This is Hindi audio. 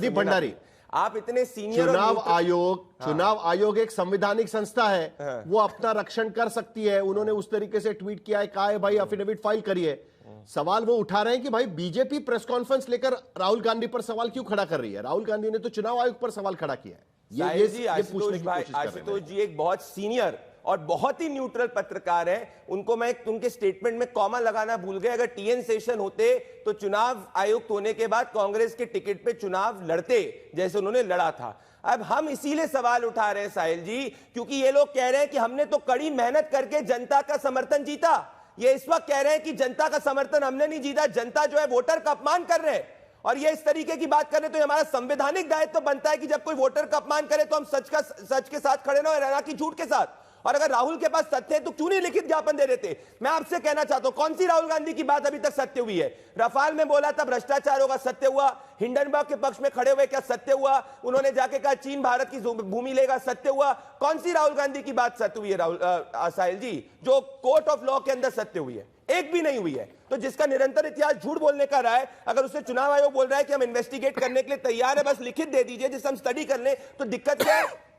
प्रदीप भंडारी, आप इतने सीनियर चुनाव आयोग एक संवैधानिक संस्था है, वो अपना रक्षण कर सकती है। उन्होंने उस तरीके से ट्वीट किया है, कहा है भाई एफिडेविट फाइल करिए। सवाल वो उठा रहे हैं कि भाई बीजेपी प्रेस कॉन्फ्रेंस लेकर राहुल गांधी पर सवाल क्यों खड़ा कर रही है? राहुल गांधी ने तो चुनाव आयोग पर सवाल खड़ा किया है। ये पूछने की कोशिश कर रहे हैं। आशुतोष जी एक बहुत सीनियर और बहुत ही न्यूट्रल पत्रकार है, उनको मैं उनके स्टेटमेंट में कॉमा लगाना भूल गए। अगर टीएन शेषन होते तो चुनाव आयुक्त होने के बाद कांग्रेस के टिकट पे चुनाव लड़ते जैसे उन्होंने लड़ा था। अब हम इसीलिए सवाल उठा रहे हैं साहिल जी, क्योंकि ये लोग कह रहे हैं कि हमने तो कड़ी मेहनत करके जनता का समर्थन जीता। ये इस वक्त कह रहे हैं कि जनता का समर्थन हमने नहीं जीता, जनता जो है वोटर का अपमान कर रहे हैं। और ये इस तरीके की बात कर रहे, तो हमारा संवैधानिक दायित्व तो बनता है कि जब कोई वोटर का अपमान करे तो हम सच के साथ खड़े ना कि झूठ के साथ। और अगर राहुल के पास सत्य है तो क्यों नहीं लिखित ज्ञापन दे देते? मैं आपसे कहना चाहता हूं, कौन सी राहुल गांधी की बात अभी तक सत्य हुई है? रफाल में बोला था भ्रष्टाचार होगा, सत्य हुआ? हिंडनबर्ग के पक्ष में खड़े हुए, क्या सत्य हुआ? उन्होंने जाके कहा चीन भारत की भूमि लेगा, सत्य हुआ? कौन सी राहुल गांधी की बात सत्य हुई है साहिल जी, जो कोर्ट ऑफ लॉ के अंदर सत्य हुई है? एक भी नहीं हुई है। तो जिसका निरंतर इतिहास झूठ बोलने का रहा है, अगर उसे चुनाव आयोग बोल रहा है कि हम इन्वेस्टिगेट करने के लिए तैयार है, बस लिखित दे दीजिए जिससे हम स्टडी कर लें, तो दिक्कत क्या है?